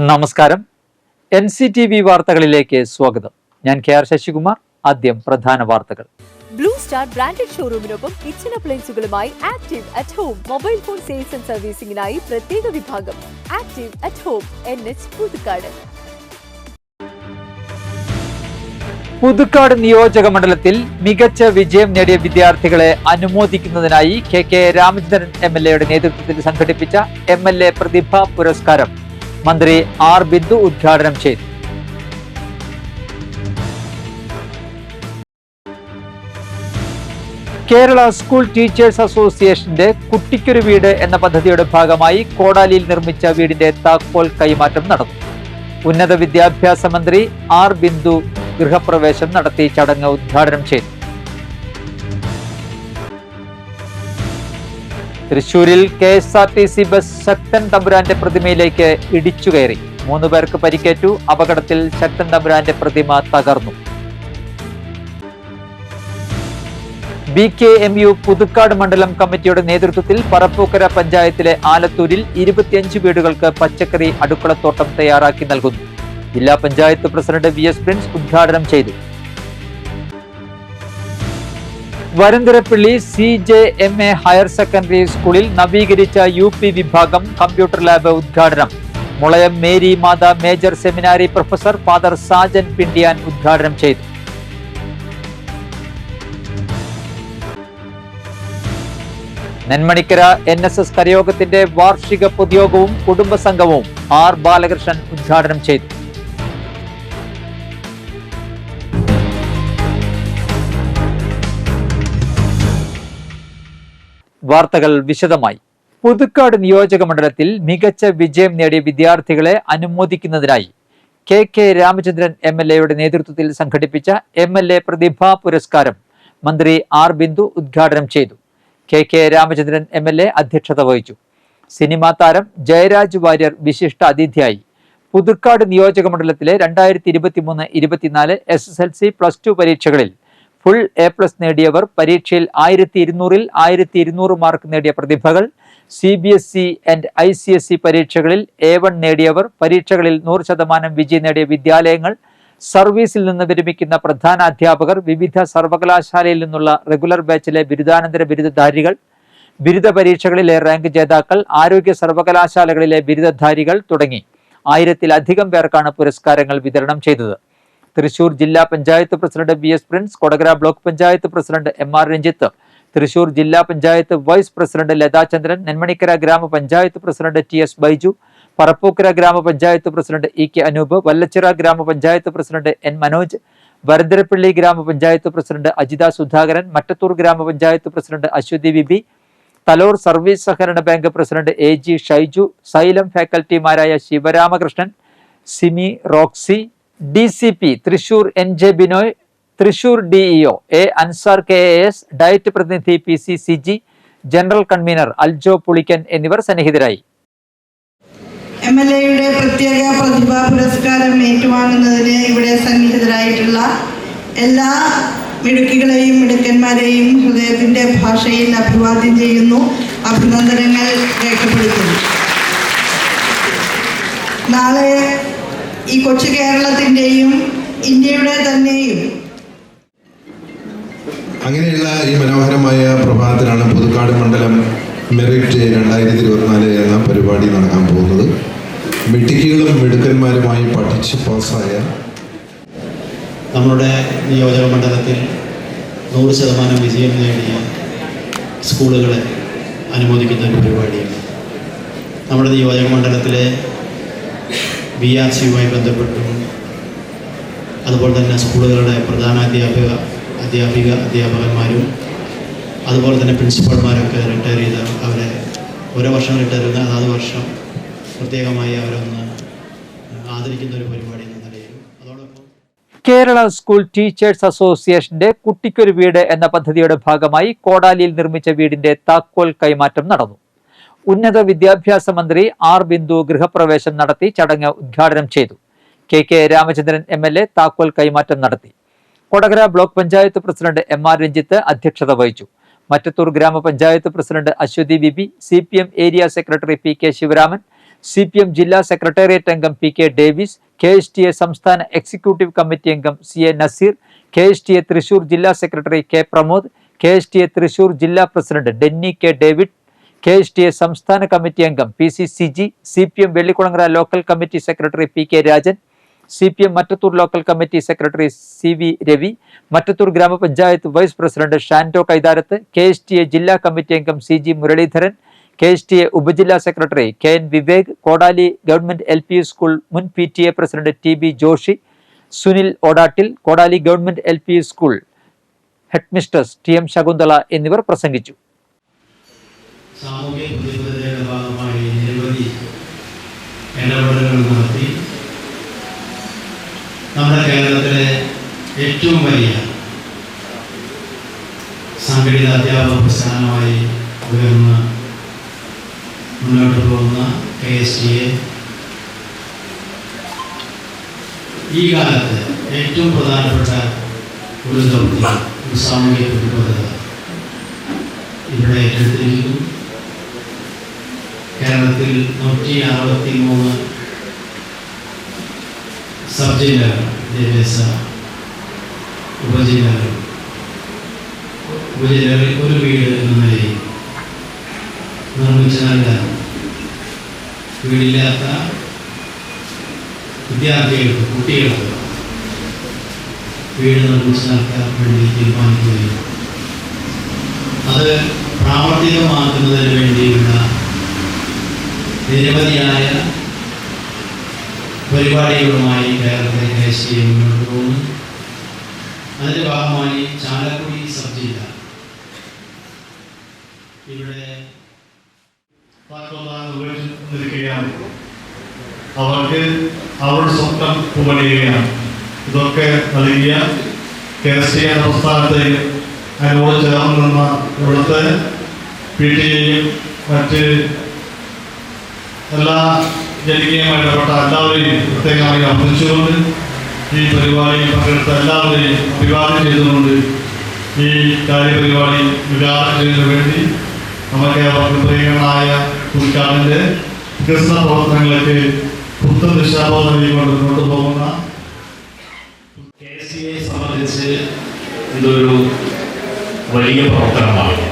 നമസ്കാരം. NCTV വാർത്തകളിലേക്ക് സ്വാഗതം. ഞാൻ KR ശശികുമാർ. ആദ്യം പ്രധാന വാർത്തകൾ. ബ്ലൂ സ്റ്റാർ ബ്രാൻഡഡ് ഷോറൂമിനൊപ്പം കിച്ചൺ അപ്ലയൻസുകളുമായി Active at home mobile phone sales and സർവീസിംഗിനായി പ്രത്യേക വിഭാഗം. Active at home NH Puthukkad. Puthukkad നിയോജക മണ്ഡലത്തിൽ മികച്ച വിജയം നേടിയ വിദ്യാർത്ഥികളെ അനുമോദിക്കുന്നതിനായി KK രാമചന്ദ്രൻ MLA നേതൃത്വത്തിൽ സംഘടിപ്പിച്ച MLA പ്രതിഭ പുരസ്കാരം മന്ത്രി R. ബിന്ദു ഉദ്ഘാടനം ചെയ്തു. കേരള സ്കൂൾ ടീച്ചേഴ്സ് അസോസിയേഷന്റെ കുട്ടിക്കൊരു വീട് എന്ന പദ്ധതിയുടെ ഭാഗമായി കോടാലിയിൽ നിർമ്മിച്ച വീടിന്റെ താക്കോൽ കൈമാറ്റം നടന്നു. ഉന്നത വിദ്യാഭ്യാസ മന്ത്രി R. ബിന്ദു ഗൃഹപ്രവേശം നടത്തി ചടങ്ങ് ഉദ്ഘാടനം ചെയ്തു. തൃശൂരിൽ KSRTC ബസ് ശക്തൻ തമ്പുരാന്റെ പ്രതിമയിലേക്ക് ഇടിച്ചു കയറി. 3 പേർക്ക് പരിക്കേറ്റു. അപകടത്തിൽ ശക്തൻ തമ്പുരാന്റെ പ്രതിമ തകർന്നു. BKMU പുതുക്കാട് മണ്ഡലം കമ്മിറ്റിയുടെ നേതൃത്വത്തിൽ പറപ്പൂക്കര പഞ്ചായത്തിലെ ആലത്തൂരിൽ 25 വീടുകൾക്ക് പച്ചക്കറി അടുക്കളത്തോട്ടം തയ്യാറാക്കി നൽകുന്നു. ജില്ലാ പഞ്ചായത്ത് പ്രസിഡന്റ് VS പ്രിൻസ് ഉദ്ഘാടനം ചെയ്തു. വരന്തരപ്പള്ളി CJMA ഹയർ സെക്കൻഡറി സ്കൂളിൽ നവീകരിച്ച UP വിഭാഗം കമ്പ്യൂട്ടർ ലാബ് ഉദ്ഘാടനം Mulayam Mary Matha major seminary professor father Sajan Pindiyan ഉദ്ഘാടനം ചെയ്തു. നെന്മണിക്കര NSS കരയോഗത്തിന്റെ വാർഷിക പൊതുയോഗവും കുടുംബസംഘവും R. ബാലകൃഷ്ണൻ ഉദ്ഘാടനം ചെയ്തു. വാർത്തകൾ വിശദമായി. പുതുക്കാട് നിയോജക മണ്ഡലത്തിൽ മികച്ച വിജയം നേടിയ വിദ്യാർത്ഥികളെ അനുമോദിക്കുന്നതിനായി KK രാമചന്ദ്രൻ MLA നേതൃത്വത്തിൽ സംഘടിപ്പിച്ച MLA പ്രതിഭാ പുരസ്കാരം മന്ത്രി R. ബിന്ദു ഉദ്ഘാടനം ചെയ്തു. KK രാമചന്ദ്രൻ MLA അധ്യക്ഷത വഹിച്ചു. സിനിമാ താരം ജയരാജ് വാര്യർ വിശിഷ്ട അതിഥിയായി. പുതുക്കാട് നിയോജക മണ്ഡലത്തിലെ 2023-24 SSLC +2 പരീക്ഷകളിൽ ഫുൾ A+ നേടിയവർ, പരീക്ഷയിൽ 1200-ൽ 1200 മാർക്ക് നേടിയ പ്രതിഭകൾ, CBSE ആൻഡ് ICSE പരീക്ഷകളിൽ A1 നേടിയവർ, പരീക്ഷകളിൽ 100% വിജയം നേടിയ വിദ്യാലയങ്ങൾ, സർവീസിൽ നിന്ന് വിരമിക്കുന്ന പ്രധാന അധ്യാപകർ, വിവിധ സർവകലാശാലയിൽ നിന്നുള്ള റെഗുലർ ബാച്ചിലെ ബിരുദാനന്തര ബിരുദധാരികൾ, ബിരുദ പരീക്ഷകളിലെ റാങ്ക് ജേതാക്കൾ, ആരോഗ്യ സർവകലാശാലകളിലെ ബിരുദധാരികൾ തുടങ്ങി 1000-ലധികം പേർക്കാണ് പുരസ്കാരങ്ങൾ വിതരണം ചെയ്തത്. തൃശൂർ ജില്ലാ panchayat president VS Prince, Kodakara block panchayat president MR Ranjith, Thrissur ജില്ലാ പഞ്ചായത്ത് വൈസ് പ്രസിഡന്റ് ലതാചന്ദ്രൻ, നെന്മണിക്കര ഗ്രാമപഞ്ചായത്ത് പ്രസിഡന്റ് TS ബൈജു, പറപ്പൂക്കര ഗ്രാമപഞ്ചായത്ത് പ്രസിഡന്റ് EK അനൂപ്, വല്ലച്ചിറ ഗ്രാമപഞ്ചായത്ത് പ്രസിഡന്റ് N മനോജ്, വരന്തരപ്പള്ളി ഗ്രാമപഞ്ചായത്ത് പ്രസിഡന്റ് അജിത സുധാകരൻ, മറ്റത്തൂർ ഗ്രാമപഞ്ചായത്ത് president Aswathy VB, Thalore service സഹകരണ bank president AG Shaiju, Xylem ഫാക്കൽറ്റിമാരായ Sivaramakrishnan, Simi Roxy, DCP Thrissur NJ Binoy, Thrissur DEO A. Ansar KAS, DIET പ്രതിനിധി PCCG, general convener Aljo Pulikkan എന്നിവർ സന്നിഹിതരായി. MLA പ്രത്യേക പ്രതിഭാ പുരസ്കാരം ഏറ്റുവാങ്ങുന്നതിന് ഇവിടെ സന്നിഹിതരായിട്ടുള്ള എല്ലാ മിടുക്കികളെയും മിടുക്കന്മാരെയും ഹൃദയത്തിന്റെ ഭാഷയിൽ അഭിവാദ്യം ചെയ്യുന്നു, അഭിനന്ദനങ്ങൾ രേഖപ്പെടുത്തുന്നു. നാളെ ഈ കൊച്ചു കേരളത്തിൻ്റെയും ഇന്ത്യയുടെ തന്നെയും അങ്ങനെയുള്ള ഈ മനോഹരമായ പ്രഭാതത്തിലാണ് പുതുക്കാട് മണ്ഡലം മെറിറ്റ് 2024 എന്ന പരിപാടി നടക്കാൻ പോകുന്നത്. മിടുക്കികളും മിടുക്കന്മാരുമായി പഠിച്ച് പാസ്സായ നമ്മുടെ നിയോജക മണ്ഡലത്തിൽ 100% വിജയം നേടിയ സ്കൂളുകളെ അനുമോദിക്കുന്ന ഒരു പരിപാടിയാണ്. നമ്മുടെ നിയോജക മണ്ഡലത്തിലെ BRCയുമായി ബന്ധപ്പെട്ടും അതുപോലെ തന്നെ സ്കൂളുകളുടെ പ്രധാന അധ്യാപകന്മാരും അതുപോലെ തന്നെ പ്രിൻസിപ്പൾമാരൊക്കെ റിട്ടയർ ചെയ്ത് അവരെ ഓരോ വർഷം റിട്ടയർ ചെയ്ത് അതാത് വർഷം പ്രത്യേകമായി അവരൊന്ന് ആദരിക്കുന്ന ഒരു പരിപാടി എന്ന നിലയിൽ അതോടൊപ്പം കേരള സ്കൂൾ ടീച്ചേഴ്സ് അസോസിയേഷന്റെ കുട്ടിക്കൊരു വീട് എന്ന പദ്ധതിയുടെ ഭാഗമായി കോടാലിയിൽ നിർമ്മിച്ച വീടിന്റെ താക്കോൽ കൈമാറ്റം നടന്നു. ഉന്നത വിദ്യാഭ്യാസ മന്ത്രി R. ബിന്ദു ഗൃഹപ്രവേശം നടത്തി ചടങ്ങ് ഉദ്ഘാടനം ചെയ്തു. KK രാമചന്ദ്രൻ MLA താക്കോൽ കൈമാറ്റം നടത്തി. Kodakara block panchayat president MR Ranjith അധ്യക്ഷത വഹിച്ചു. മറ്റത്തൂർ ഗ്രാമപഞ്ചായത്ത് president Aswathy VB, CPM area secretary PK Sivaraman, CPM ജില്ലാ സെക്രട്ടേറിയറ്റ് അംഗം PK ഡേവിസ്, KSTA സംസ്ഥാന എക്സിക്യൂട്ടീവ് കമ്മിറ്റി അംഗം CA നസീർ, KSTA തൃശൂർ ജില്ലാ secretary K Pramod, KSTA Thrissur ജില്ലാ president Denny K David, KSTA സംസ്ഥാന കമ്മിറ്റി അംഗം PC Siji, CPM Vellikulangara local committee secretary PK Rajan, CPM Mattathur local committee secretary CV Ravi, Mattathur ഗ്രാമപഞ്ചായത്ത് vice president Shando Kaitharath, KSTA ജില്ലാ committee അംഗം CG Muraleedharan, KSTA ഉപജില്ലാ secretary KN Vivek, Kodaly government LP school മുൻ PTA president TB Joshi, Sunil Odattil, Kodaly government LP school headmistress TM Shakuntala എന്നിവർ പ്രസംഗിച്ചു. സാമൂഹ്യ പ്രതിബദ്ധതയുടെ ഭാഗമായി നിരവധി ഇടപെടലുകൾ നടത്തി നമ്മുടെ കേരളത്തിലെ ഏറ്റവും വലിയ സംഘടിത അധ്യാപക പ്രസ്ഥാനമായി ഉയർന്ന് മുന്നോട്ട് പോകുന്ന KSTA ഈ കാലത്ത് ഏറ്റവും പ്രധാനപ്പെട്ട ഒരു ദൗത്യം, ഒരു സാമൂഹിക പ്രതിബദ്ധത ഇവിടെ ഏറ്റെടുത്തിരിക്കുന്നു. കേരളത്തിൽ 163 സബ് ജില്ലകൾ, വിദ്യാഭ്യാസ ഉപജില്ലകൾ, ഉപജില്ലകളിൽ ഒരു വീട് എന്ന നിലയിൽ നിർമ്മിച്ചു നൽകാൻ വീടില്ലാത്ത വിദ്യാർത്ഥികൾക്ക്, കുട്ടികൾക്ക് വീട് നിർമ്മിച്ചു നൽകാൻ വേണ്ടി തീരുമാനിക്കുകയും അത് പ്രാവർത്തികമാക്കുന്നതിന് വേണ്ടിയുള്ള നിരവധിയായ പരിപാടികളുമായി കേരളത്തിലെ KSTA മുന്നോട്ട് പോകുന്നു. അതിൻ്റെ ഭാഗമായി ചാലക്കുടി സബ് ജില്ല ഇവിടെ നിൽക്കുകയാണ്. അവർക്ക് അവരുടെ സ്വപ്നം പൂവണിയുകയാണ്. ഇതൊക്കെ നൽകിയ KSTA സംസ്ഥാനത്തെ അതിനോട് ചേർന്ന് നിന്ന ഇവിടുത്തെ PTA-യും മറ്റ് എല്ലാ ജനകീയമായി ഇടപെട്ട എല്ലാവരെയും പ്രത്യേകമായി അഭിനന്ദിച്ചുകൊണ്ട് ഈ പരിപാടിയിൽ പങ്കെടുത്ത എല്ലാവരെയും അഭിവാദ്യം ചെയ്തുകൊണ്ട് ഈ കാര്യപരിപാടി ഉദ്ഘാടനം ചെയ്യുന്നതിന് വേണ്ടി നമുക്ക് അവർക്ക് പ്രിയങ്കരനായ പുതുക്കാടിൻ്റെ വികസന പ്രവർത്തനങ്ങൾക്ക് പുത്തൻ ദിശാബോധം നൽകിക്കൊണ്ട് മുന്നോട്ട് പോകുന്ന KSTA സംബന്ധിച്ച് ഇതൊരു വലിയ പ്രവർത്തനമാണ്.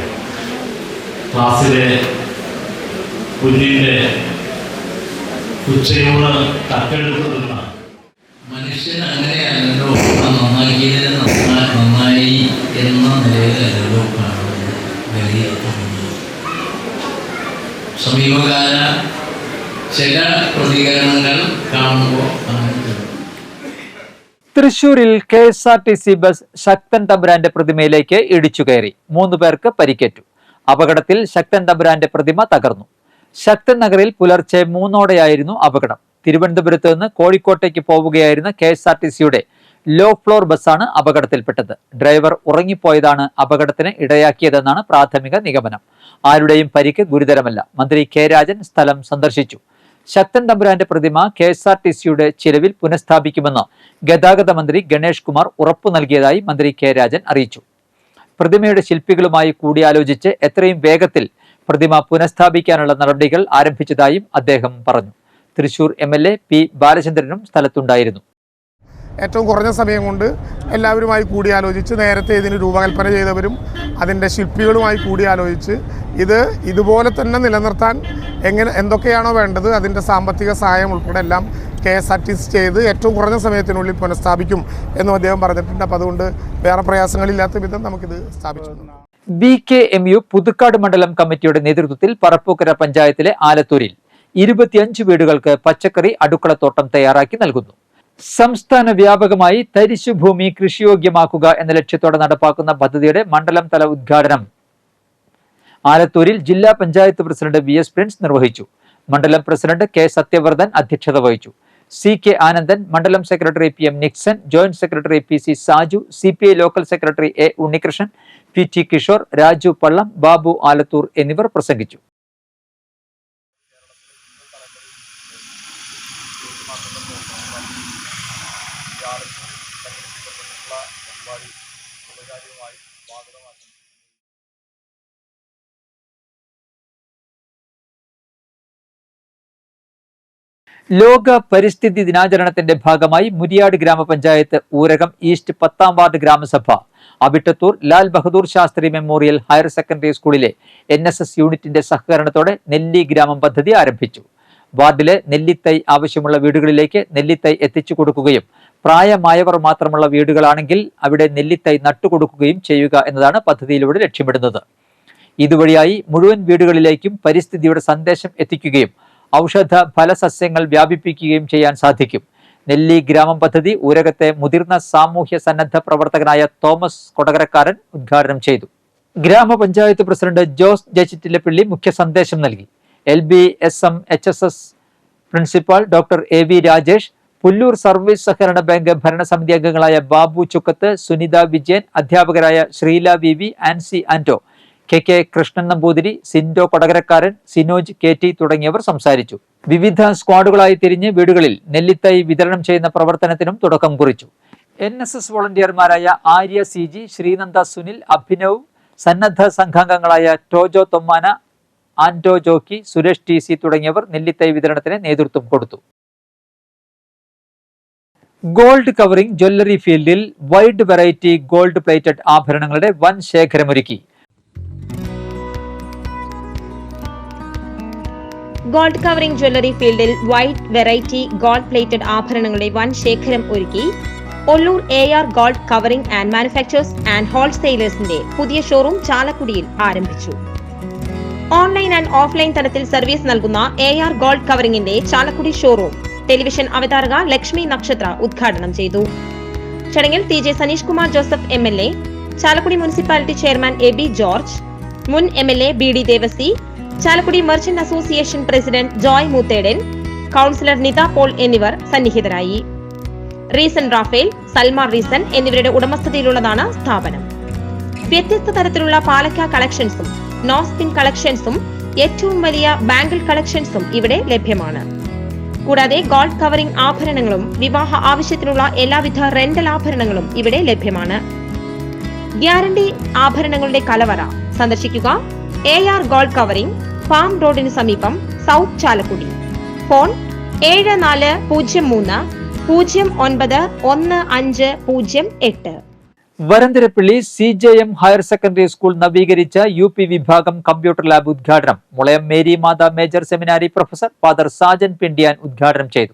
ക്ലാസ്സിലെ കുഞ്ഞിൻ്റെ ഉച്ചയോട് തക്കെടുക്കുന്ന മനുഷ്യൻ അങ്ങനെയല്ലോ, നന്നാക്കിയതിന് നന്നായി എന്ന നിലയിലല്ലോ കാണുന്നത്, വിലയിരുത്തുന്നത്. സമീപകാല ചില പ്രതികരണങ്ങൾ കാണുമ്പോൾ തൃശൂരിൽ KSRTC ബസ് ശക്തൻ തമ്പുരാന്റെ പ്രതിമയിലേക്ക് ഇടിച്ചു കയറി. 3 പേർക്ക് പരിക്കേറ്റു. അപകടത്തിൽ ശക്തൻ തമ്പുരാന്റെ പ്രതിമ തകർന്നു. ശക്തൻ നഗറിൽ പുലർച്ചെ 3:00-ഓടെയായിരുന്നു അപകടം. തിരുവനന്തപുരത്ത് നിന്ന് കോഴിക്കോട്ടേക്ക് പോവുകയായിരുന്ന KSRTCയുടെ ലോ ഫ്ലോർ ബസ്സാണ് അപകടത്തിൽപ്പെട്ടത്. ഡ്രൈവർ ഉറങ്ങിപ്പോയതാണ് അപകടത്തിന് ഇടയാക്കിയതെന്നാണ് പ്രാഥമിക നിഗമനം. ആരുടെയും പരിക്ക് ഗുരുതരമല്ല. മന്ത്രി K രാജൻ സ്ഥലം സന്ദർശിച്ചു. ശക്തൻ തമ്പുരാന്റെ പ്രതിമ KSRTCയുടെ ചിലവിൽ പുനഃസ്ഥാപിക്കുമെന്ന് ഗതാഗത മന്ത്രി ഗണേഷ് കുമാർ ഉറപ്പു നൽകിയതായി മന്ത്രി K രാജൻ അറിയിച്ചു. പ്രതിമയുടെ ശില്പികളുമായി കൂടിയാലോചിച്ച് എത്രയും വേഗത്തിൽ പ്രതിമ പുനഃസ്ഥാപിക്കാനുള്ള നടപടികൾ ആരംഭിച്ചതായും അദ്ദേഹം പറഞ്ഞു. Thrissur MLA P ബാലചന്ദ്രനും സ്ഥലത്തുണ്ടായിരുന്നു. ഏറ്റവും കുറഞ്ഞ സമയം കൊണ്ട് എല്ലാവരുമായി കൂടിയാലോചിച്ച് നേരത്തെ ഇതിന് രൂപകൽപ്പന ചെയ്തവരും അതിൻ്റെ ശില്പികളുമായി കൂടിയാലോചിച്ച് ഇതുപോലെ തന്നെ നിലനിർത്താൻ എന്തൊക്കെയാണോ വേണ്ടത് അതിൻ്റെ സാമ്പത്തിക സഹായം ഉൾപ്പെടെ എല്ലാം KSRTC ചെയ്ത് ഏറ്റവും കുറഞ്ഞ സമയത്തിനുള്ളിൽ പുനഃസ്ഥാപിക്കും എന്നും അദ്ദേഹം പറഞ്ഞിട്ടുണ്ട്. അപ്പോൾ അതുകൊണ്ട് വേറെ പ്രയാസങ്ങളില്ലാത്ത വിധം നമുക്കിത് സ്ഥാപിച്ചു. BKMU പുതുക്കാട് മണ്ഡലം കമ്മിറ്റിയുടെ നേതൃത്വത്തിൽ പറപ്പൂക്കര പഞ്ചായത്തിലെ ആലത്തൂരിൽ 25 വീടുകൾക്ക് പച്ചക്കറി അടുക്കളത്തോട്ടം തയ്യാറാക്കി നൽകുന്നു. സംസ്ഥാന വ്യാപകമായി തരിശുഭൂമി കൃഷിയോഗ്യമാക്കുക എന്ന ലക്ഷ്യത്തോടെ നടപ്പാക്കുന്ന പദ്ധതിയുടെ മണ്ഡലം തല ഉദ്ഘാടനം ആലത്തൂരിൽ ജില്ലാ പഞ്ചായത്ത് പ്രസിഡന്റ് VS പ്രിൻസ് നിർവഹിച്ചു. മണ്ഡലം പ്രസിഡന്റ് K സത്യവർദ്ധൻ അധ്യക്ഷത വഹിച്ചു. CK ആനന്ദൻ, മണ്ഡലം secretary PM Nixon, joint secretary PC Saju, CPI local secretary A Unnikrishnan, PT Kishore, Raju Pallam, Babu Alathur എന്നിവർ പ്രസംഗിച്ചു. ലോക പരിസ്ഥിതി ദിനാചരണത്തിന്റെ ഭാഗമായി മുരിയാട് ഗ്രാമപഞ്ചായത്ത് ഊരകം ഈസ്റ്റ് 10ാം വാർഡ് ഗ്രാമസഭ Avittathur Lal Bahadur Shastri memorial higher secondary സ്കൂളിലെ NSS യൂണിറ്റിന്റെ സഹകരണത്തോടെ നെല്ലി ഗ്രാമം പദ്ധതി ആരംഭിച്ചു. വാർഡിലെ നെല്ലിത്തൈ ആവശ്യമുള്ള വീടുകളിലേക്ക് നെല്ലിത്തൈ എത്തിച്ചു കൊടുക്കുകയും പ്രായമായവർ മാത്രമുള്ള വീടുകളാണെങ്കിൽ അവിടെ നെല്ലിത്തൈ നട്ടുകൊടുക്കുകയും ചെയ്യുക എന്നതാണ് പദ്ധതിയിലൂടെ ലക്ഷ്യമിടുന്നത്. ഇതുവഴിയായി മുഴുവൻ വീടുകളിലേക്കും പരിസ്ഥിതിയുടെ സന്ദേശം എത്തിക്കുകയും ഔഷധ ഫലസസ്യങ്ങൾ വ്യാപിപ്പിക്കുകയും ചെയ്യാൻ സാധിക്കും. നെല്ലി ഗ്രാമം പദ്ധതി ഊരകത്തെ മുതിർന്ന സാമൂഹ്യ സന്നദ്ധ പ്രവർത്തകനായ തോമസ് കൊടകരക്കാരൻ ഉദ്ഘാടനം ചെയ്തു. ഗ്രാമപഞ്ചായത്ത് പ്രസിഡന്റ് ജോസ് ജച്ചിറ്റിലപ്പള്ളി മുഖ്യ സന്ദേശം നൽകി. LBSM HSS principal doctor AV Rajesh, Pullur service സഹകരണ ബാങ്ക് ഭരണസമിതി അംഗങ്ങളായ ബാബു ചുക്കത്ത്, സുനിത വിജയൻ, അധ്യാപകരായ Srila VV, Ancy Anto, KK Krishnan Namboothiri, Sindo കൊടകരക്കാരൻ, Sinoj KT തുടങ്ങിയവർ സംസാരിച്ചു. വിവിധ സ്ക്വാഡുകളായി തിരിഞ്ഞ് വീടുകളിൽ നെല്ലിത്തൈ വിതരണം ചെയ്യുന്ന പ്രവർത്തനത്തിനും തുടക്കം കുറിച്ചു. NSS വോളണ്ടിയർമാരായ ആര്യ CG, ശ്രീനന്ദ സുനിൽ, അഭിനവ്, സന്നദ്ധ സംഘാംഗങ്ങളായ ടോജോ തൊമ്മാന, ആന്റോ ജോക്കി, സുരേഷ് TC തുടങ്ങിയവർ നെല്ലിത്തൈ വിതരണത്തിന് നേതൃത്വം കൊടുത്തു. ഗോൾഡ് കവറിംഗ് ജ്വല്ലറി ഫീൽഡിൽ വൈഡ് വെറൈറ്റി ഗോൾഡ് പ്ലേറ്റഡ് ആഭരണങ്ങളുടെ വൻ ശേഖരമൊരുക്കി. ഗോൾഡ് കവറിംഗ് ജ്വല്ലറി ഫീൽഡിൽ വൈഡ് വെറൈറ്റി ഗോൾഡ് പ്ലേറ്റഡ് ആഭരണങ്ങളുടെ വൻ ശേഖരം ഒരുക്കി Ollur AR gold covering and manufacturers and ഹോൾസെയിലേഴ്സിന്റെ പുതിയ ഷോറൂം ചാലക്കുടിയിൽ ആരംഭിച്ചു. ഓൺലൈൻ ആൻഡ് ഓഫ്ലൈൻ തലത്തിൽ സർവീസ് നൽകുന്ന AR ഗോൾഡ് കവറിംഗിന്റെ ചാലക്കുടി ഷോറൂം ടെലിവിഷൻ അവതാരക ലക്ഷ്മി നക്ഷത്ര ഉദ്ഘാടനം ചെയ്തു. ചടങ്ങിൽ TJ Saneesh Kumar Joseph MLA, Chalakudy municipality chairman AB George, മുൻ MLA BD Devassy, Chalakudy merchant association president Joy Moothedan, councillor Nitha Paul എന്നിവർ സന്നിഹിതരായി. റീസൺ റാഫേൽ, സൽമാർ റീസൺ എന്നിവരുടെ ഉടമസ്ഥതയിലുള്ളതാണ് സ്ഥാപനം. വ്യത്യസ്ത തരത്തിലുള്ള പാലക്ക കളക്ഷൻസും നോസ്പിൻ കളക്ഷൻസും ഏറ്റവും വലിയ ബാംഗിൾ കളക്ഷൻസും ഇവിടെ ലഭ്യമാണ്. കൂടാതെ ഗോൾഡ് കവറിംഗ് ആഭരണങ്ങളും വിവാഹ ആവശ്യത്തിനുള്ള എല്ലാവിധ റെന്റൽ ആഭരണങ്ങളും ഇവിടെ ലഭ്യമാണ്. ഗ്യാരണ്ടി ആഭരണങ്ങളുടെ കലവറ സന്ദർശിക്കുക. AR ഗോൾഡ് കവറിംഗ്, ഫാം റോഡിന് സമീപം, south Chalakudy. Phone 7403091508. Varantharappilly CJM higher secondary school നവീകരിച്ച UP വിഭാഗം കമ്പ്യൂട്ടർ ലാബ് ഉദ്ഘാടനം Mulayam Mary Matha major seminary professor father Sajan Pindiyan ഉദ്ഘാടനം ചെയ്തു.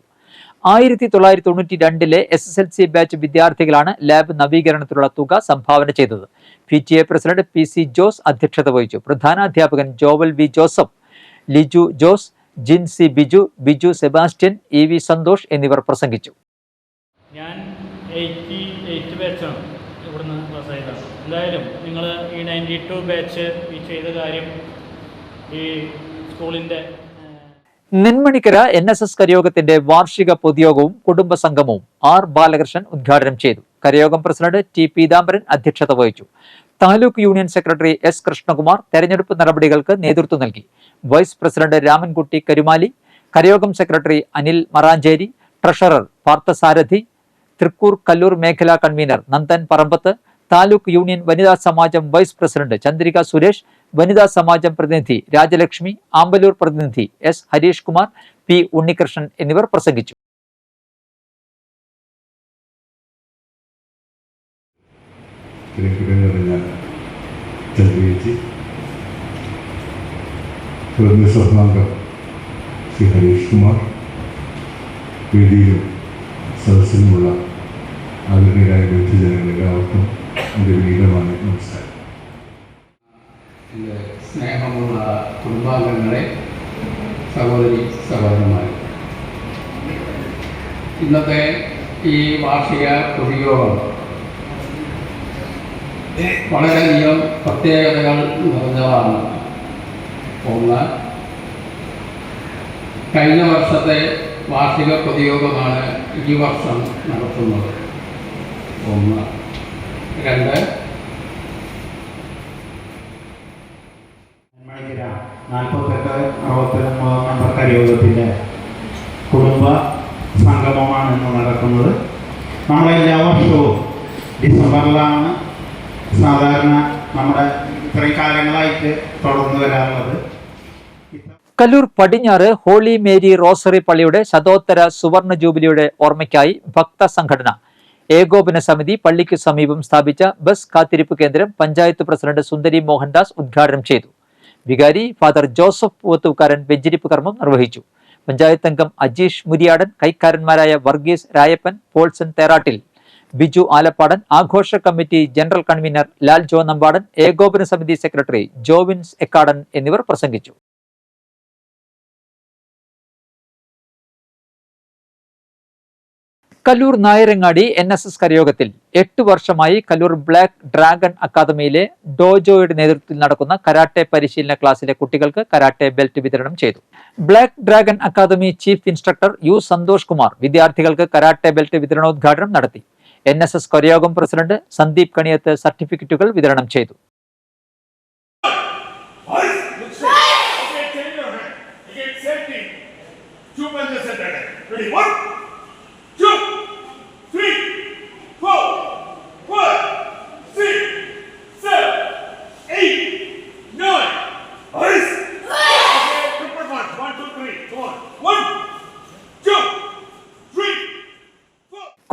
1992 SSLC ബാച്ച് വിദ്യാർത്ഥികളാണ് ലാബ് നവീകരണത്തിനുള്ള തുക സംഭാവന ചെയ്തത്. PTA പ്രസിഡന്റ് PC ജോസ് അധ്യക്ഷത വഹിച്ചു. പ്രധാനാധ്യാപകൻ ജോവൽ V ജോസഫ്, ലിജു ജോസ്, ജിൻസി ബിജു, ബിജു സെബാസ്റ്റ്യൻ, EV സന്തോഷ് എന്നിവർ പ്രസംഗിച്ചു. ഞാൻ 88 ബാച്ചാണ് ഇവിടുന്ന് പാസ്സായതാണ്. എന്തായാലും നിങ്ങൾ ഈ 92 ബാച്ച് ഈ ചെയ്ത കാര്യം ഈ സ്കൂളിൻ്റെ നെന്മണിക്കര NSS കരയോഗത്തിന്റെ വാർഷിക പൊതുയോഗവും കുടുംബ സംഗമവും R ബാലകൃഷ്ണൻ ഉദ്ഘാടനം ചെയ്തു. കരയോഗം പ്രസിഡന്റ് T പീതാംബരൻ അധ്യക്ഷത വഹിച്ചു. Taluk union secretary S Krishnakumar തെരഞ്ഞെടുപ്പ് നടപടികൾക്ക് നേതൃത്വം നൽകി. വൈസ് പ്രസിഡന്റ് രാമൻകുട്ടി കരുമാലി, കരയോഗം സെക്രട്ടറി അനിൽ മറാഞ്ചേരി, ട്രഷറർ പാർത്ഥസാരഥി, തൃക്കൂർ കല്ലൂർ മേഖലാ കൺവീനർ നന്ദൻ പറമ്പത്ത്, താലൂക്ക് യൂണിയൻ വനിതാ സമാജം വൈസ് പ്രസിഡന്റ് ചന്ദ്രിക സുരേഷ്, വനിതാ സമാജം പ്രതിനിധി രാജലക്ഷ്മി, ആമ്പലൂർ പ്രതിനിധി S ഹരീഷ് കുമാർ, P ഉണ്ണികൃഷ്ണൻ എന്നിവർ പ്രസംഗിച്ചു. ശ്രീ ഹരീഷ് കുമാർ, വേദിയിലും സദസ്സിലുമുള്ള ആദരണീയരായ വ്യക്തിജനങ്ങൾ എല്ലാവർക്കും എൻ്റെ വീരമായ നമസ്കാരം. എൻ്റെ സ്നേഹമുള്ള കുടുംബാംഗങ്ങളെ, സഹോദരി സഹോദരന്മാരെ, ഇന്നത്തെ ഈ വാർഷിക പൊതുയോഗം വളരെയധികം പ്രത്യേകതകൾ നിറഞ്ഞതാണ്. ഒന്ന്, കഴിഞ്ഞ വർഷത്തെ വാർഷിക പൊതുയോഗമാണ് ഈ വർഷം നടത്തുന്നത്. ഒന്ന്. രണ്ട്, 48-69 നമ്പർ കരയോഗത്തിൻ്റെ കുടുംബ സംഗമമാണ് ഇന്ന് നടക്കുന്നത്. നമ്മളെല്ലാ വർഷവും ഡിസംബറിലാണ് സാധാരണ നമ്മുടെ ഇത്രയും കാലങ്ങളായിട്ട് തുടർന്നു വരാറുള്ളത്. കല്ലൂർ പടിഞ്ഞാറ് ഹോളി മേരി റോസറി പള്ളിയുടെ ശതോത്തര സുവർണ ജൂബിലിയുടെ ഓർമ്മയ്ക്കായി ഭക്ത സംഘടന ഏകോപന സമിതി പള്ളിക്ക് സമീപം സ്ഥാപിച്ച ബസ് കാത്തിരിപ്പ് കേന്ദ്രം പഞ്ചായത്ത് പ്രസിഡന്റ് സുന്ദരി മോഹൻദാസ് ഉദ്ഘാടനം ചെയ്തു. വികാരി ഫാദർ ജോസഫ് പൂവത്തൂക്കാരൻ വെഞ്ചരിപ്പ് കർമ്മം നിർവഹിച്ചു. പഞ്ചായത്ത് അംഗം അജീഷ് മുരിയാടൻ, കൈക്കാരന്മാരായ വർഗീസ് രായപ്പൻ, പോൾസൺ തേറാട്ടിൽ, ബിജു ആലപ്പാടൻ, ആഘോഷ കമ്മിറ്റി ജനറൽ കൺവീനർ ലാൽ ജോ നമ്പാടൻ, ഏകോപന സമിതി സെക്രട്ടറി ജോവിൻസ് എക്കാടൻ എന്നിവർ പ്രസംഗിച്ചു. കല്ലൂർ നായരങ്ങാടി NSS കരയോഗത്തിൽ 8 വർഷമായി കല്ലൂർ ബ്ലാക്ക് ഡ്രാഗൺ അക്കാദമിയിലെ ഡോജോയുടെ നേതൃത്വത്തിൽ നടക്കുന്ന കരാട്ടെ പരിശീലന ക്ലാസ്സിലെ കുട്ടികൾക്ക് കരാട്ടെ ബെൽറ്റ് വിതരണം ചെയ്തു. Black dragon academy chief instructor U Santhosh Kumar വിദ്യാർത്ഥികൾക്ക് കരാട്ടെ ബെൽറ്റ് വിതരണോദ്ഘാടനം നടത്തി. NSS കരയോഗം പ്രസിഡന്റ് സന്ദീപ് കണിയത്ത് സർട്ടിഫിക്കറ്റുകൾ വിതരണം ചെയ്തു.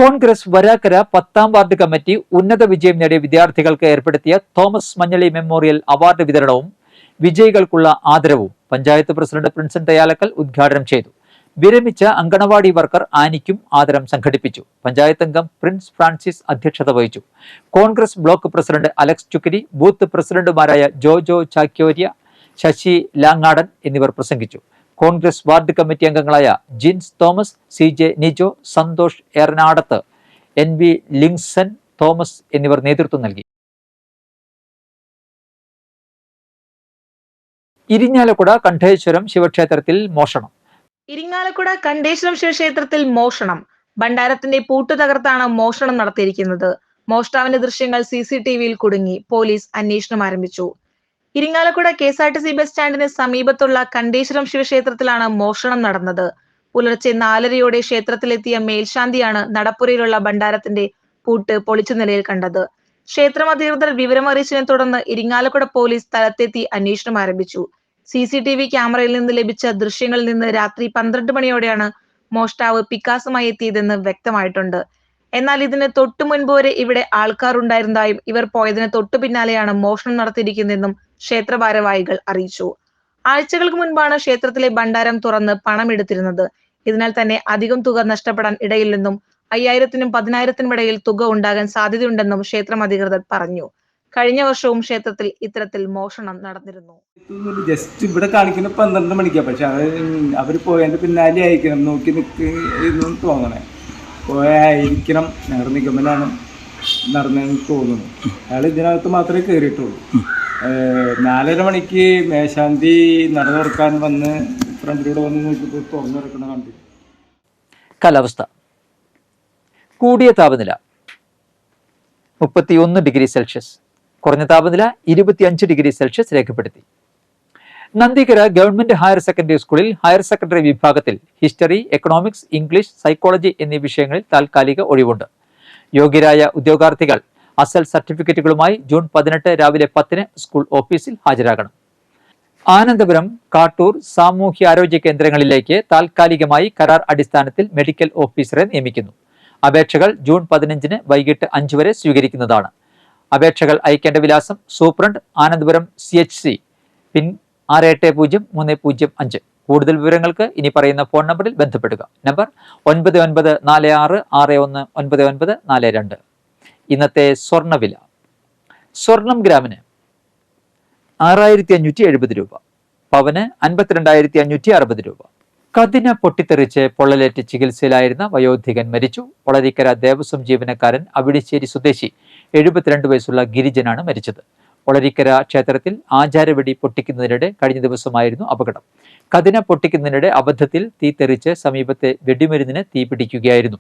കോൺഗ്രസ് വരാക്കര 10ാം വാർഡ് കമ്മിറ്റി ഉന്നത വിജയം നേടിയ വിദ്യാർത്ഥികൾക്ക് ഏർപ്പെടുത്തിയ തോമസ് മഞ്ഞളി മെമ്മോറിയൽ അവാർഡ് വിതരണവും വിജയികൾക്കുള്ള ആദരവും പഞ്ചായത്ത് പ്രസിഡന്റ് പ്രിൻസൻ തയ്യാലക്കൽ ഉദ്ഘാടനം ചെയ്തു. വിരമിച്ച അങ്കണവാടി വർക്കർ ആനിക്കും ആദരം സംഘടിപ്പിച്ചു. പഞ്ചായത്ത് അംഗം പ്രിൻസ് ഫ്രാൻസിസ് അധ്യക്ഷത വഹിച്ചു. Congress block president Alex Chukkiri, booth പ്രസിഡന്റുമാരായ ജോജോ ചാക്യോര്യ, ശശി ലാങ്ങാടൻ എന്നിവർ പ്രസംഗിച്ചു. കോൺഗ്രസ് വാർഡ് കമ്മിറ്റി അംഗങ്ങളായ ജിൻസ് തോമസ്, CJ നിജോ, സന്തോഷ് എറനാടത്ത്, NV ലിങ്സൺ തോമസ് എന്നിവർ നേതൃത്വം നൽകി. ഇരിഞ്ഞാലക്കുട കണ്ഠേശ്വരം ശിവക്ഷേത്രത്തിൽ മോഷണം. ഇരിങ്ങാലക്കുട കണ്ഠേശ്വരം ശിവക്ഷേത്രത്തിൽ മോഷണം. ഭണ്ഡാരത്തിന്റെ പൂട്ട് തകർത്താണ് മോഷണം നടത്തിയിരിക്കുന്നത്. മോഷ്ടാവിന്റെ ദൃശ്യങ്ങൾ CCTVയിൽ കുടുങ്ങി. പോലീസ് അന്വേഷണം ആരംഭിച്ചു. ഇരിങ്ങാലക്കുട KSRTC ബസ് സ്റ്റാൻഡിന് സമീപത്തുള്ള കണ്ഠേശ്വരം ശിവക്ഷേത്രത്തിലാണ് മോഷണം നടന്നത്. പുലർച്ചെ 4:30യോടെ ക്ഷേത്രത്തിലെത്തിയ മേൽശാന്തിയാണ് നടപ്പുരയിലുള്ള ഭണ്ഡാരത്തിന്റെ പൂട്ട് പൊളിച്ച നിലയിൽ കണ്ടത്. ക്ഷേത്രം അധികൃതർ വിവരമറിയിച്ചതിനെ തുടർന്ന് ഇരിങ്ങാലക്കുട പോലീസ് സ്ഥലത്തെത്തി അന്വേഷണം ആരംഭിച്ചു. CCTV ക്യാമറയിൽ നിന്ന് ലഭിച്ച ദൃശ്യങ്ങളിൽ നിന്ന് രാത്രി 12 മണിയോടെയാണ് മോഷ്ടാവ് പിക്കാസുമായി എത്തിയതെന്ന് വ്യക്തമായിട്ടുണ്ട്. എന്നാൽ ഇതിന് തൊട്ടു മുൻപ് വരെ ഇവിടെ ആൾക്കാർ ഉണ്ടായിരുന്നതായും ഇവർ പോയതിന് തൊട്ടു പിന്നാലെയാണ് മോഷണം നടത്തിയിരിക്കുന്നതെന്നും ക്ഷേത്ര ഭാരവാഹികൾ അറിയിച്ചു. ആഴ്ചകൾക്ക് മുൻപാണ് ക്ഷേത്രത്തിലെ ഭണ്ഡാരം തുറന്ന് പണം എടുത്തിരുന്നത്. ഇതിനാൽ തന്നെ അധികം തുക നഷ്ടപ്പെടാൻ ഇടയില്ലെന്നും 5000-നും 10,000-നും ഇടയിൽ തുക ഉണ്ടാകാൻ സാധ്യതയുണ്ടെന്നും ക്ഷേത്രം അധികൃതർ പറഞ്ഞു. കഴിഞ്ഞ വർഷവും ക്ഷേത്രത്തിൽ ഇത്തരത്തിൽ മോഷണം നടന്നിരുന്നു. ജസ്റ്റ് ഇവിടെ കാണിക്കുന്ന 12 മണിക്കാണ്. പക്ഷെ അവർ പോയതിന്റെ പിന്നാലെ ആയിരിക്കണം നോക്കി നിൽക്കുന്നു തോന്നണേ. പോയായിരിക്കണം ഞങ്ങളുടെ നിഗമനാണ് നടന്നതെന്ന് തോന്നുന്നു. അയാൾ ഇതിനകത്ത് മാത്രമേ കയറിയിട്ടുള്ളൂ. 4:30 മണിക്ക് മേശാന്തി നട തുറക്കാൻ വന്ന് ഫ്രണ്ടിലൂടെ വന്ന് നോക്കിയപ്പോൾ തുറന്നിറക്കണ കണ്ടു. കാലാവസ്ഥ. കൂടിയ താപനില 31 ഡിഗ്രി സെൽഷ്യസ്, കുറഞ്ഞ താപനില 25 ഡിഗ്രി സെൽഷ്യസ് രേഖപ്പെടുത്തി. നന്ദിക്കര ഗവൺമെന്റ് ഹയർ സെക്കൻഡറി സ്കൂളിൽ ഹയർ സെക്കൻഡറി വിഭാഗത്തിൽ ഹിസ്റ്ററി, എക്കണോമിക്സ്, ഇംഗ്ലീഷ്, സൈക്കോളജി എന്നീ വിഷയങ്ങളിൽ താൽക്കാലിക ഒഴിവുണ്ട്. യോഗ്യരായ ഉദ്യോഗാർത്ഥികൾ അസൽ സർട്ടിഫിക്കറ്റുകളുമായി ജൂൺ 18 രാവിലെ 10-ന് സ്കൂൾ ഓഫീസിൽ ഹാജരാകണം. ആനന്ദപുരം, കാട്ടൂർ സാമൂഹ്യാരോഗ്യ കേന്ദ്രങ്ങളിലേക്ക് താൽക്കാലികമായി കരാർ അടിസ്ഥാനത്തിൽ മെഡിക്കൽ ഓഫീസറെ നിയമിക്കുന്നു. അപേക്ഷകൾ ജൂൺ 15-ന് വൈകിട്ട് 5 വരെ സ്വീകരിക്കുന്നതാണ്. അപേക്ഷകൾ അയക്കേണ്ട വിലാസം: സൂപ്രണ്ട്, ആനന്ദപുരം CHC, പിൻ 680305. കൂടുതൽ വിവരങ്ങൾക്ക് ഇനി പറയുന്ന ഫോൺ നമ്പറിൽ ബന്ധപ്പെടുക. നമ്പർ 9946619942. ഇന്നത്തെ സ്വർണ്ണവില. സ്വർണം ഗ്രാമിന് 6570 രൂപ, പവന് 52,560 രൂപ. കതിന പൊട്ടിത്തെറിച്ച് പൊള്ളലേറ്റ് ചികിത്സയിലായിരുന്ന വയോധികൻ മരിച്ചു. ഒളരിക്കര ദേവസ്വം ജീവനക്കാരൻ അവിടിശ്ശേരി സ്വദേശി 72 വയസ്സുള്ള ഗിരിജനാണ് മരിച്ചത്. ഒളരിക്കര ക്ഷേത്രത്തിൽ ആചാരവെടി പൊട്ടിക്കുന്നതിനിടെ കഴിഞ്ഞ ദിവസമായിരുന്നു അപകടം. കതിന പൊട്ടിക്കുന്നതിനിടെ അബദ്ധത്തിൽ തീ തെറിച്ച് സമീപത്തെ വെടിമരുന്നിന് തീ പിടിക്കുകയായിരുന്നു.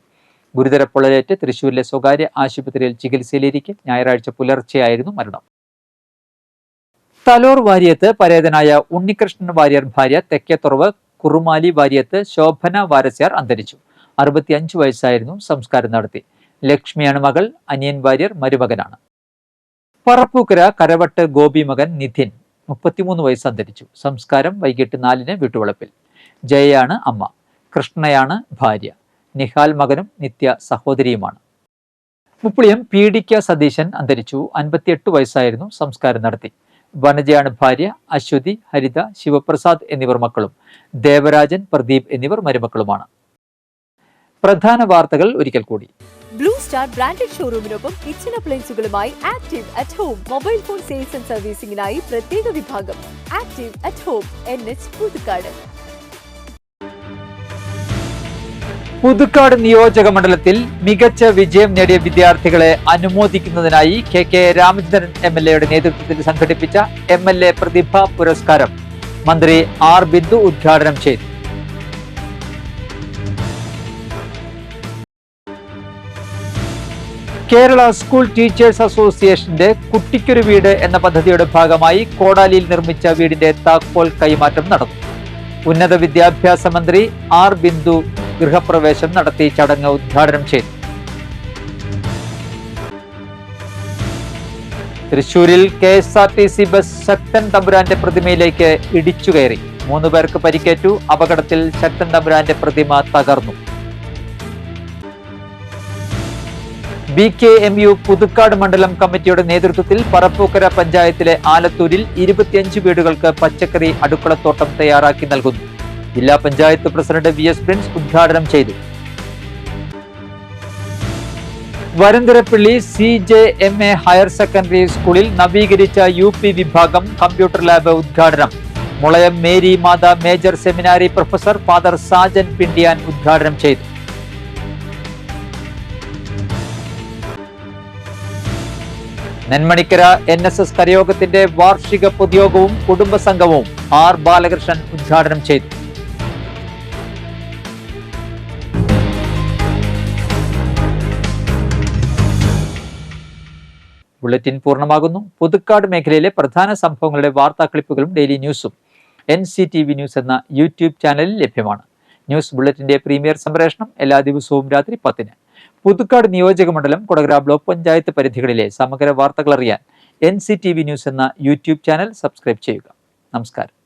ഗുരുതര പൊള്ളലേറ്റ് തൃശൂരിലെ സ്വകാര്യ ആശുപത്രിയിൽ ചികിത്സയിലിരിക്കെ ഞായറാഴ്ച പുലർച്ചെയായിരുന്നു മരണം. തലോർ വാര്യത്ത് പരേതനായ ഉണ്ണികൃഷ്ണൻ വാര്യർ ഭാര്യ തെക്കേത്തുറവ് കുറുമാലി വാര്യത്ത് ശോഭന വാരസ്യാർ അന്തരിച്ചു. 65 വയസ്സായിരുന്നു. സംസ്കാരം നടത്തി. ലക്ഷ്മിയാണ് മകൾ. അനിയൻ വാര്യർ മരുമകനാണ്. പറപ്പൂക്കര കരവട്ട് ഗോപി മകൻ നിധിൻ 33 വയസ്സ് അന്തരിച്ചു. സംസ്കാരം വൈകിട്ട് 4-ന് വീട്ടുവളപ്പിൽ. ജയയാണ് അമ്മ, കൃഷ്ണയാണ് ഭാര്യ, നിഹാൽ മകനും നിത്യ സഹോദരിയുമാണ്. മുപ്പളിയം പീഡിക്ക സതീശൻ അന്തരിച്ചു. 58 വയസ്സായിരുന്നു. സംസ്കാരം നടത്തി. വനജയാണ് ഭാര്യ. അശ്വതി, ഹരിത, ശിവപ്രസാദ് എന്നിവർ മക്കളും, ദേവരാജൻ, പ്രദീപ് എന്നിവർ മരുമക്കളുമാണ്. പ്രധാന വാർത്തകൾ ഒരിക്കൽ കൂടി. ബ്ലൂ സ്റ്റാർ ബ്രാൻഡഡ് ഷോറൂമിനൊപ്പം കിച്ചൺ അപ്ലയൻസുകളുമായി Active at home mobile phone sales and സർവീസിംഗിനായി പ്രത്യേക വിഭാഗം. Active at home, NH Puthukkad. Puthukkad നിയോജക മണ്ഡലത്തിൽ മികച്ച വിജയം നേടിയ വിദ്യാർത്ഥികളെ അനുമോദിക്കുന്നതിനായി KK രാമചന്ദ്രൻ MLA നേതൃത്വത്തിൽ സംഘടിപ്പിച്ച MLA പ്രതിഭ പുരസ്കാരം മന്ത്രി R. ബിന്ദു ഉദ്ഘാടനം ചെയ്തു. കേരള സ്കൂൾ ടീച്ചേഴ്സ് അസോസിയേഷന്റെ കുട്ടിക്കൊരു വീട് എന്ന പദ്ധതിയുടെ ഭാഗമായി കോടാലിയിൽ നിർമ്മിച്ച വീടിന്റെ താക്കോൽ കൈമാറ്റം നടന്നു. ഉന്നത വിദ്യാഭ്യാസ മന്ത്രി R. ബിന്ദു ഗൃഹപ്രവേശം നടത്തി ചടങ്ങ് ഉദ്ഘാടനം ചെയ്തു. തൃശൂരിൽ KSRTC ബസ് ശക്തൻ തമ്പുരാന്റെ പ്രതിമയിലേക്ക് ഇടിച്ചു കയറി. 3 പേർക്ക് പരിക്കേറ്റു. അപകടത്തിൽ ശക്തൻ തമ്പുരാന്റെ പ്രതിമ തകർന്നു. BKMU പുതുക്കാട് മണ്ഡലം കമ്മിറ്റിയുടെ നേതൃത്വത്തിൽ പറപ്പൂക്കര പഞ്ചായത്തിലെ ആലത്തൂരിൽ 25 വീടുകൾക്ക് പച്ചക്കറി അടുക്കളത്തോട്ടം തയ്യാറാക്കി നൽകുന്നു. ജില്ലാ പഞ്ചായത്ത് പ്രസിഡന്റ് VS പ്രിൻസ് ഉദ്ഘാടനം ചെയ്തു. വരന്തരപ്പള്ളി CJMA ഹയർ സെക്കൻഡറി സ്കൂളിൽ നവീകരിച്ച UP വിഭാഗം കമ്പ്യൂട്ടർ ലാബ് ഉദ്ഘാടനം. Mulayam Mary Matha major seminary professor father Sajan Pindiyan ഉദ്ഘാടനം ചെയ്തു. നെന്മണിക്കര NSS കരയോഗത്തിന്റെ വാർഷിക പൊതുയോഗവും കുടുംബസംഘവും R. ബാലകൃഷ്ണൻ ഉദ്ഘാടനം ചെയ്തു. ബുള്ളറ്റിൻ പൂർണ്ണമാകുന്നു. പുതുക്കാട് മേഖലയിലെ പ്രധാന സംഭവങ്ങളുടെ വാർത്താ ക്ലിപ്പുകളും ഡെയിലി ന്യൂസും NCTV ന്യൂസ് എന്ന യൂട്യൂബ് ചാനലിൽ ലഭ്യമാണ്. ന്യൂസ് ബുള്ളറ്റിന്റെ പ്രീമിയർ സംപ്രേഷണം എല്ലാ ദിവസവും രാത്രി 10-ന്. പുതുക്കാട് നിയോജക മണ്ഡലം, കൊടകര ബ്ലോക്ക് പഞ്ചായത്ത് പരിധികളിലെ സമഗ്ര വാർത്തകൾ അറിയാൻ NCTV ന്യൂസ് എന്ന യൂട്യൂബ് ചാനൽ സബ്സ്ക്രൈബ് ചെയ്യുക. നമസ്കാരം.